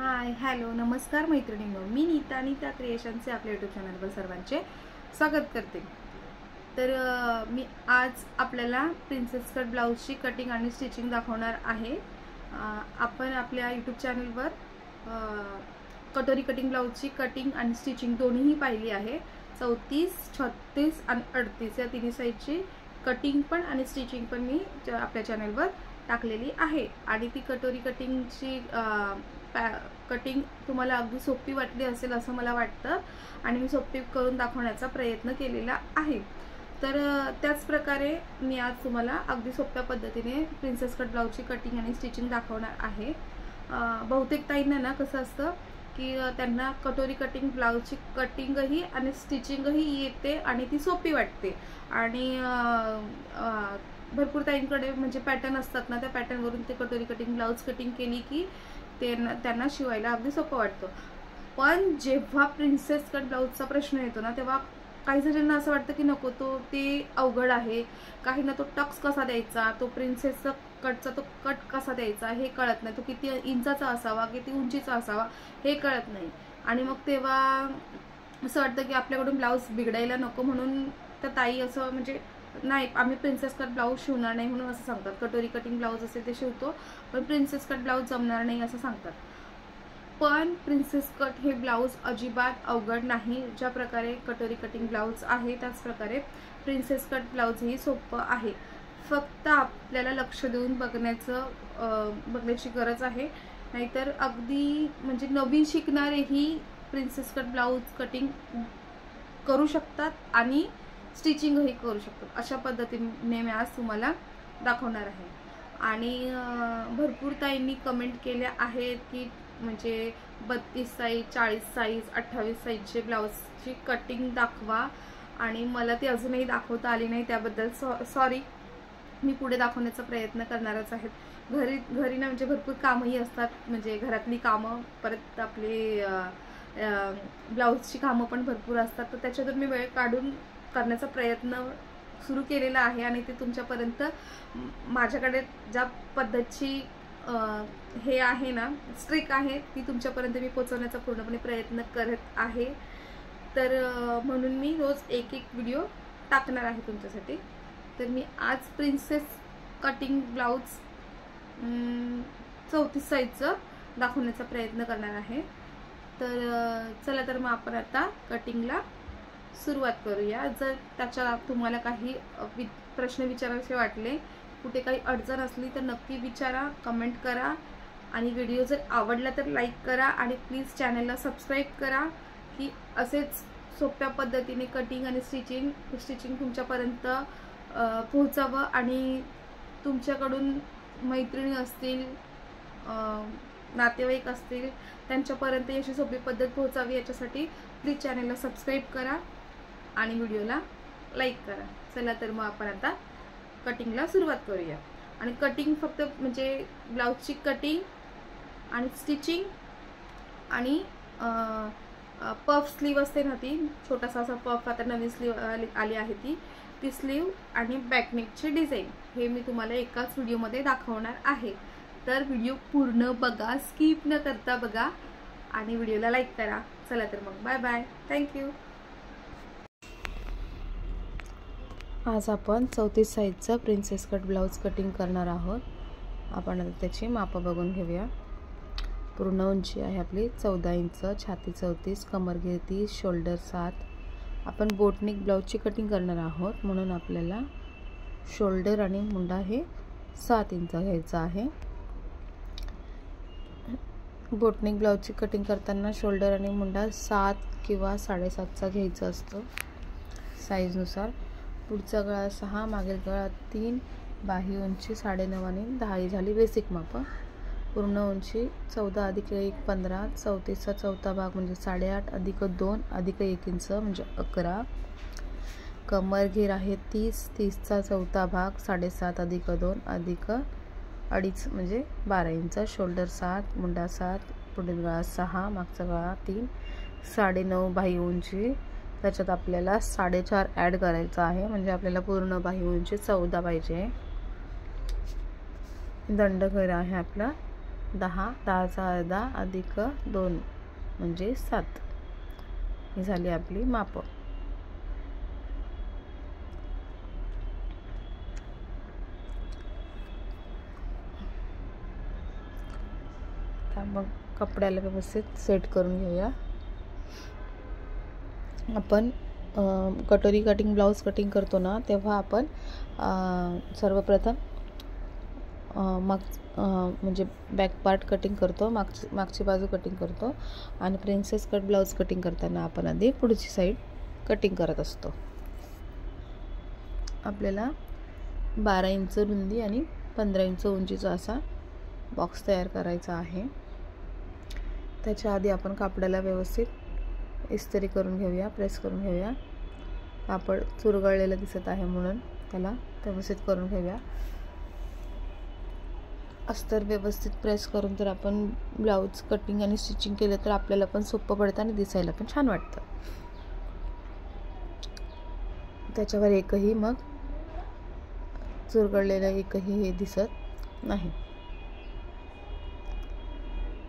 Hi hello नमस्कार मैत्रिणींनो, मी नीता क्रिएशनचे आपल्या यूट्यूब चॅनलवर सर्वांचे स्वागत करते। तर मी आज आपल्याला प्रिन्सेस कट ब्लाउजची कटिंग आणि स्टिचिंग दाखवणार आहे। आपण आपल्या यूट्यूब चॅनलवर कटोरी कटिंग ब्लाउजची कटिंग आणि स्टिचिंग दोन्हीही पाहिली आहे। 34, 36 आणि 38 या तिन्ही साइजची कटिंग पण आणि स्टिचिंग पण मी आपल्या चॅनलवर टाकलेली आहे। आणि ती कटोरी कटिंगची कटिंग तुम्हाला अगदी सोपी वाटली असेल असं मला वाटतं आणि मी सोपी करून दाखवण्याचा प्रयत्न केलेला आहे। तर त्याच प्रकारे मी आज तुम्हाला अगदी सोप्या पद्धतीने प्रिन्सेस कट ब्लाउजची कटिंग आणि स्टिचिंग दाखवणार आहे। बहुतेक ताईंना ना कसं असतं की त्यांना कटोरी कटिंग ब्लाउजची कटिंगही आणि स्टिचिंगही येते आणि ती सोपी वाटते आणि भरपूर ताईंकडे म्हणजे पॅटर्न असतात ना, त्या पॅटर्नवरून ते कटोरी कटिंग ब्लाउज कटिंग केली की त्यांना शिवायला अगदी सोपं वाटतं। पण जेव्हा प्रिन्सेस कट ब्लाउजचा प्रश्न येतो ना, तेव्हा काही जणांना असं वाटतं की नको तो ते अवघड आहे, काहींना तो टक्स कसा द्यायचा, तो प्रिन्सेस कटचा तो कट कसा द्यायचा हे कळत नाही, तो किती इंचाचा असावा किती उंचीचा असावा हे कळत नाही। आणि मग तेव्हा असं वाटतं की आपल्याकडून ब्लाउज बिघडायला नको, म्हणून त्या ताई असं म्हणजे नाही आम्ही प्रिन्सेस कट ब्लाउज शिवणार नाही म्हणून असं सांगतात। कटोरी कटिंग ब्लाउज असेल ते शिवतो पण प्रिन्सेस कट ब्लाउज जमणार नाही असं सांगतात। पण प्रिन्सेस कट हे ब्लाउज अजिबात अवघड नाही। ज्या प्रकारे कटोरी कटिंग ब्लाउज आहे त्याच प्रकारे प्रिन्सेस कट ब्लाउज ही सोपं आहे। फक्त आपल्याला लक्ष देऊन बघण्याची गरज आहे, नाहीतर अगदी म्हणजे नवीन शिकणारेही प्रिन्सेस कट ब्लाउज कटिंग करू शकतात आणि स्टिचिंगही करू शकतात। अशा पद्धतीने मी आज तुम्हाला दाखवणार आहे। आणि भरपूर ताईंनी कमेंट केल्या आहेत की म्हणजे 32 साइज 40 साइज 28 साइजचे ब्लाउजची कटिंग दाखवा आणि मला ती अजूनही दाखवता आली नाही, त्याबद्दल सॉरी। मी पुढे दाखवण्याचा प्रयत्न करणारच आहे। घरी ना म्हणजे भरपूर कामही असतात, म्हणजे घरातली कामं परत आपली ब्लाउजची कामं पण भरपूर असतात, तर त्याच्यातून मी वेळ काढून करण्याचा प्रयत्न सुरू केलेला आहे आणि ते तुमच्यापर्यंत माझ्याकडे ज्या पद्धतीची हे आहे ना स्ट्रिक आहे ती तुमच्यापर्यंत मी पोहोचवण्याचा पूर्णपणे प्रयत्न करत आहे। तर म्हणून मी रोज एक व्हिडिओ टाकणार आहे तुमच्यासाठी। तर मी आज प्रिन्सेस कटिंग ब्लाउज 34 साइजचं दाखवण्याचा प्रयत्न करणार आहे। तर चला तर मग आपण आता कटिंगला सुरुवात करूया। जर त्याच्या तुम्हाला काही प्रश्न विचारायचे वाटले, कुठे काही अडचण असली तर नक्की विचारा, कमेंट करा आणि व्हिडिओ जर आवडला तर लाईक करा आणि प्लीज चॅनलला सबस्क्राईब करा की असेच सोप्या पद्धतीने कटिंग आणि स्टिचिंग तुमच्यापर्यंत पोहोचावं आणि तुमच्याकडून मैत्रिणी असतील नातेवाईक असतील त्यांच्यापर्यंत अशी सोपी पद्धत पोहोचावी याच्यासाठी प्लीज चॅनलला सबस्क्राईब करा आणि व्हिडिओला लाईक करा। चला तर मग आपण आता कटिंगला सुरुवात करूया। आणि कटिंग फक्त म्हणजे ब्लाउजची कटिंग आणि स्टिचिंग आणि पफ स्लीव असते ना, ती छोटासा असा पफ आता नवीन स्लीव आली आहे ती स्लीव आणि बॅकनेकची डिझाईन हे मी तुम्हाला एकाच व्हिडिओमध्ये दाखवणार आहे। तर व्हिडिओ पूर्ण बघा, स्किप न करता बघा आणि व्हिडिओला लाईक करा। चला तर मग बाय बाय, थँक्यू। आज आपण 34 साइजचा प्रिन्सेस कट ब्लाउज कटिंग करणार आहोत। आपण आता त्याची मापं बघून घेऊया। पूर्ण उंची आहे आपली 14 इंच, छाती 34, कमरघेर 30, शोल्डर 7। आपण बोटनेक ब्लाउजची कटिंग करणार आहोत म्हणून आपल्याला शोल्डर आणि मुंडा हे 7 इंच घ्यायचा आहे। बोटनेक ब्लाउजची कटिंग करताना शोल्डर आणि मुंडा 7 किंवा 7.5चा घ्यायचा असतो साईजनुसार। पुढचा गळा 6, मागील गळा 3, बाही उंची 9.5 आणि 10 ही झाली बेसिक माप। पूर्ण उंची 14 + 1 15, 34चा चौथा भाग म्हणजे 8.5 + 2 + 1 इंच म्हणजे 11। कमर घेर आहे 30, 30चा चौथा भाग 7.5 + 2 + 2.5 म्हणजे 12 इंच। शोल्डर 7, मुंडा 7, पुढील गळा 6, मागचा गळा 3, 9.5 बाही उंची, त्याच्यात आपल्याला 4.5 ॲड करायचा आहे म्हणजे आपल्याला पूर्ण बाही उंची 14 पाहिजे। दंड घेर आहे आपला 10, 10चा अर्धा अधिक 2 म्हणजे 7. ही झाली आपली माप. आता मग कपड्याला व्यवस्थित सेट करून घेऊया. आपण कटोरी कटिंग ब्लाऊज कटिंग करतो ना, तेव्हा आपण सर्वप्रथम म्हणजे बॅक पार्ट कटिंग करतो, मागची बाजू कटिंग करतो आणि प्रिन्सेस कट ब्लाऊज कटिंग करताना आपण आधी पुढची साईड कटिंग करत असतो. आपल्याला 12 इंच रुंदी आणि 15 इंच उंचीचा असा बॉक्स तयार करायचा आहे. त्याच्या आधी आपण कापडाला व्यवस्थित इस्त्री करून घेऊया, प्रेस करून घेऊया. कापड चुरगळलेलं दिसत आहे म्हणून त्याला व्यवस्थित करून घेऊया. अस्तर व्यवस्थित प्रेस करून जर आपण ब्लाऊज कटिंग आणि स्टिचिंग केलं तर आपल्याला पण सोपं पडतं आणि दिसायला पण छान वाटतं. त्याच्यावर एकही मग चुरगळलेलं एकही हे दिसत नाही.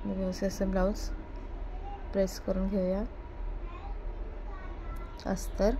व्यवस्थित असं ब्लाऊज प्रेस करून घेऊया. अस्तर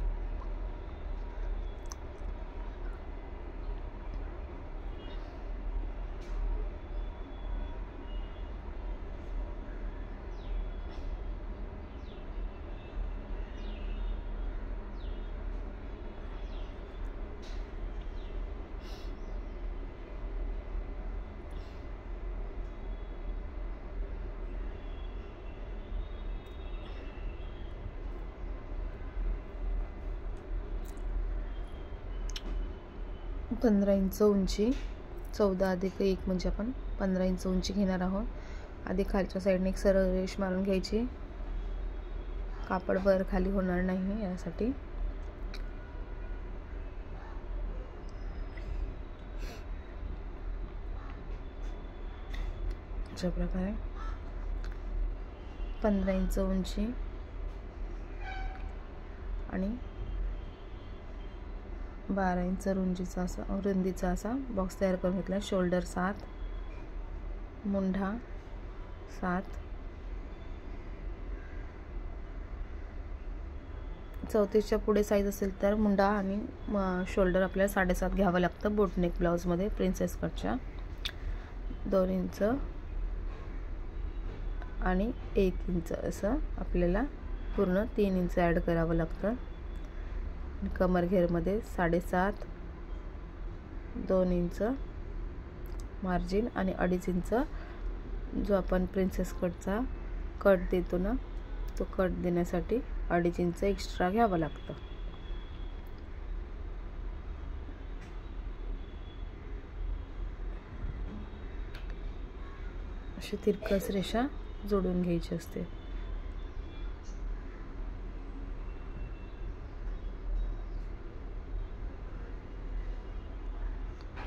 पंधरा इंच उंची, 14 अधिक 1 म्हणजे आपण 15 इंच उंची घेणार आहोत. आधी खालच्या साईडने एक सरळ रेष मारून घ्यायची. कापड वर खाली होणार नाही यासाठी. अशा प्रकारे 15 इंच उंची आणि 12 इंच रुंदीचा असा बॉक्स तयार करून घेतला. शोल्डर 7, मुंढा 7, 34च्या पुढे साईज असेल तर मुंडा आणि शोल्डर आपल्याला 7.5 घ्यावं लागतं. बोटनेक ब्लाऊजमध्ये प्रिन्सेस कटच्या 2 इंच आणि 1 इंच असं आपल्याला पूर्ण 3 इंच ॲड करावं लागतं. कमर घेरमध्ये 7.5, 2 इंच मार्जिन आणि 2.5 इंच जो आपण प्रिन्सेस कटचा कट देतो ना, तो कट देण्यासाठी 2.5 इंच एक्स्ट्रा घ्यावं लागतं. अशी तिरकस रेषा जोडून घ्यायची असते.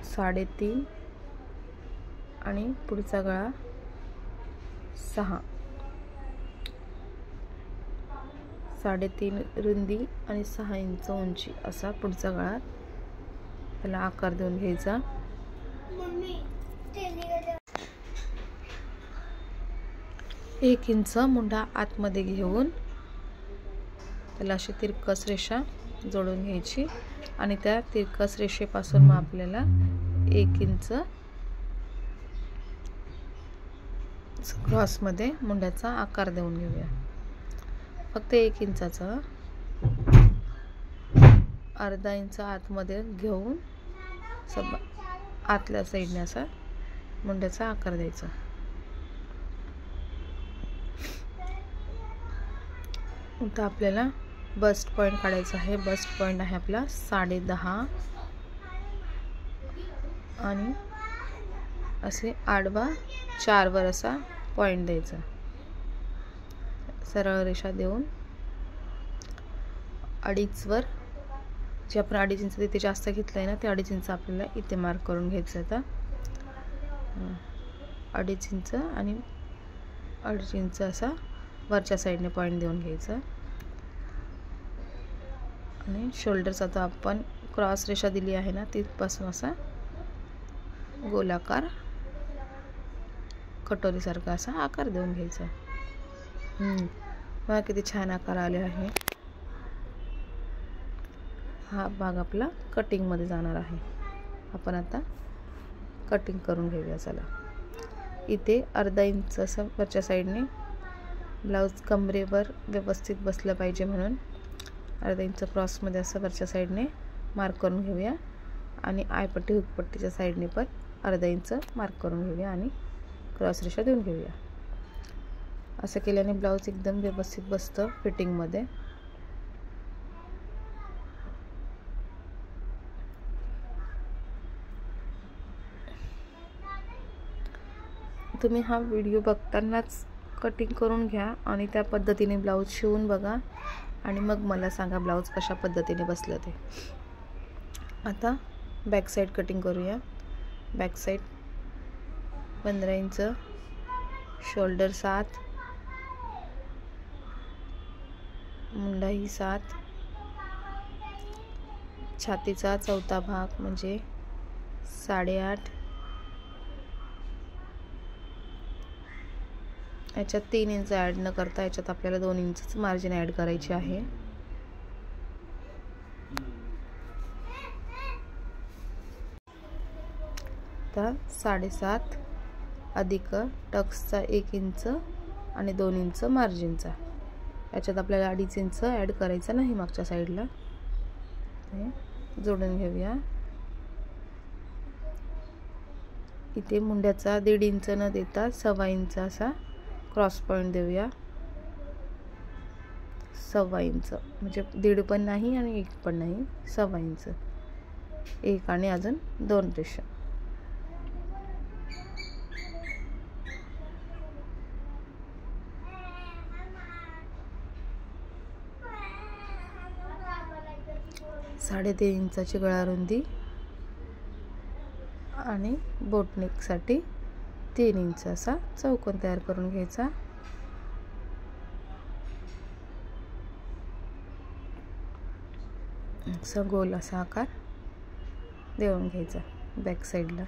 साडेतीन आणि पुढचा गळा 6, 3.5 रुंदी आणि 6 इंच उंची असा पुढचा गळा त्याला आकार देऊन घ्यायचा. 1 इंच मुंडा आतमध्ये घेऊन त्याला अशी तिरकस रेषा जोडून घ्यायची आणि त्या तिरकस रेषेपासून मग आपल्याला 1 इंच क्रॉसमध्ये मुंड्याचा आकार देऊन घेऊया. फक्त 1 इंचाचा अर्धा इंच आतमध्ये घेऊन आतल्या साईडने असा मुंड्याचा आकार द्यायचा. आता आपल्याला बस्ट पॉइंट काढायचा आहे. बस्ट पॉइंट आहे आपला 10.5 आणि असे आडवा 4 वर असा पॉइंट द्यायचा. सरळ रेषा देऊन 2.5 वर जे आपण 2.5 इंच तिथे जास्त घेतलं आहे ना, ते 2.5 इंच आपल्याला इथे मार्क करून घ्यायचं. आता 2.5 इंच आणि 2.5 इंच असा वरच्या साईडने पॉइंट देऊन घ्यायचा. आणि शोल्डरचा तो आपण क्रॉस रेषा दिली आहे ना, तिथपासून असा गोलाकार कटोरीसारखा असा आकार देऊन घ्यायचा. बघा किती छान आकार आले आहे. हा भाग आपला कटिंगमध्ये जाणार आहे. आपण आता कटिंग करून घेऊया. चला, इथे अर्धा इंच असं वरच्या साईडने ब्लाऊज कमरेवर व्यवस्थित बसलं पाहिजे म्हणून अर्धा इंच क्रॉसमध्ये असं वरच्या साईडने मार्क करून घेऊया आणि आयपट्टी हुकपट्टीच्या साईडने पण अर्धा इंच मार्क करून घेऊया आणि क्रॉस रेषा देऊन घेऊया. असं केल्याने ब्लाऊज एकदम व्यवस्थित बसतं फिटिंगमध्ये. तुम्ही हा व्हिडिओ बघतानाच कटिंग करून घ्या आणि त्या पद्धतीने ब्लाऊज शिवून बघा आणि मग मला सांगा ब्लाऊज कशा पद्धतीने बसलं ते. आता बॅक साईड कटिंग करूया. बॅक साईड 15 इंच, शोल्डर 7, मुंडा ही 7, छातीचा चौथा भाग म्हणजे 8.5, याच्यात 3 इंच ॲड न करता याच्यात आपल्याला 2 इंचच मार्जिन ॲड करायचे आहे. आता 7.5 अधिक टक्सचा 1 इंच आणि 2 इंच मार्जिनचा, याच्यात आपल्याला 2.5 इंच ॲड करायचं नाही मागच्या साईडला. हे जोडून घेऊया. इथे मुंड्याचा 1.5 इंच न देता 1.25 इंच असा क्रॉस पॉईंट देऊया. 1.25 इंच म्हणजे 1.5 पण नाही आणि 1 पण नाही, 1.25 इंच. 1 आणि अजून 2 रेषा. साडेतीन इंचाची गळा रुंदी आणि बोटनेकसाठी 3 इंच असा चौकोन तयार करून घ्यायचा. असा गोल असा आकार देऊन घ्यायचा. बॅक साईडला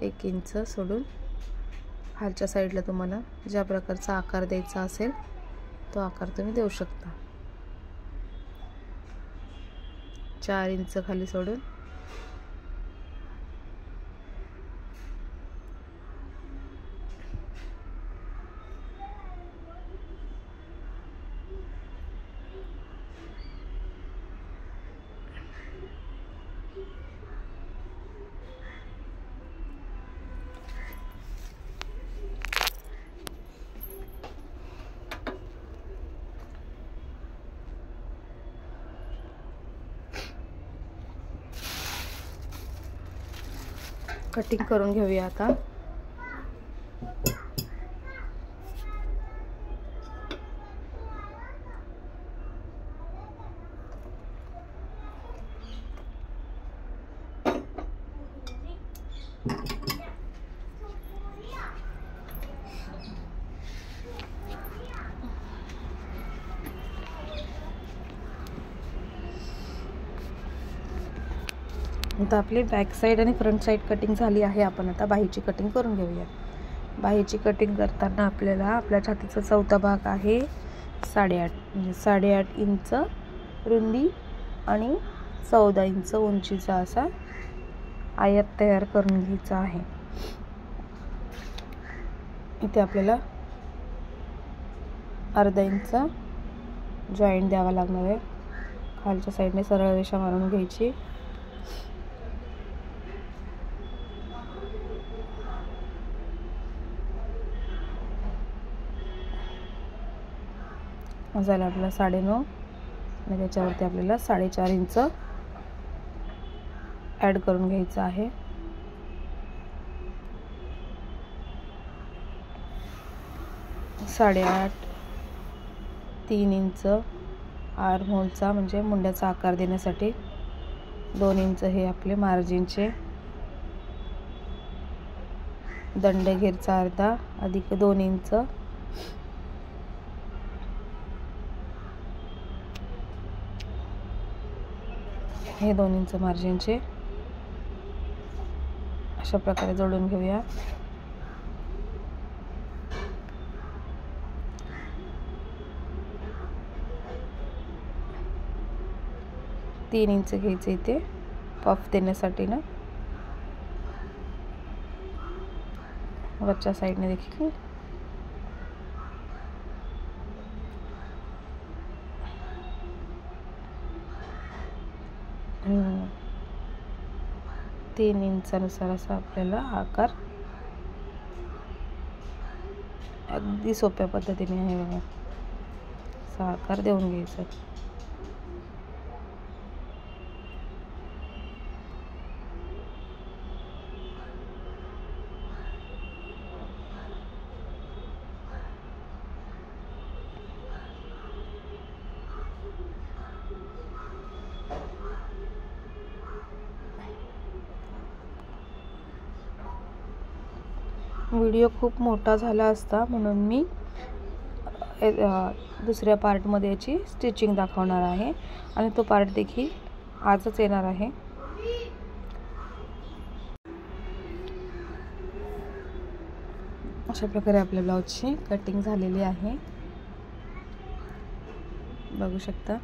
1 इंच सोडून खालच्या साईडला तुम्हाला ज्या प्रकारचा आकार द्यायचा असेल तो आकार तुम्ही देऊ शकता. 4 इंच खाली सोडून कटिंग करून घेऊया. आता आता आपली बॅक साईड आणि फ्रंट साईड कटिंग झाली आहे. आपण आता बाहीची कटिंग करून घेऊया. बाहीची कटिंग करताना आपल्याला आपल्या छातीचा चौथा भाग आहे 8.5 म्हणजे 8.5 इंच रुंदी आणि 14 इंच उंचीचा असा आयत तयार करून घ्यायचा आहे. इथे आपल्याला अर्धा इंच जॉईंट द्यावा लागणार आहे. खालच्या साईडने सरळ रेषा मारून घ्यायची. झाला आपला 9.5 आणि त्याच्यावरती आपल्याला 4.5 इंच ॲड करून घ्यायचं आहे. साडेआठ 3 इंच आर्म होलचा म्हणजे मुंड्याचा आकार देण्यासाठी, 2 इंच हे आपले मार्जिनचे, दंडघेरचा अर्धा अधिक 2 इंच, हे 2 इंच मार्जिनचे. अशा अशा प्रकारे जोडून घेऊया. तीन इंच घ्यायचे इथे पफ देण्यासाठी ना, वरच्या साईडने देखील. तीन इंचानुसार असा आपल्याला आकार अगदी सोप्या पद्धतीने आहे बघा, असा आकार देऊन घ्यायचा. व्हिडिओ खूप मोठा झाला असता म्हणून मी दुसऱ्या पार्टमध्ये याची स्टिचिंग दाखवणार आहे आणि तो पार्ट देखील आजच येणार आहे. अशा प्रकारे आपल्या ब्लाऊजची कटिंग झालेली आहे, बघू शकता.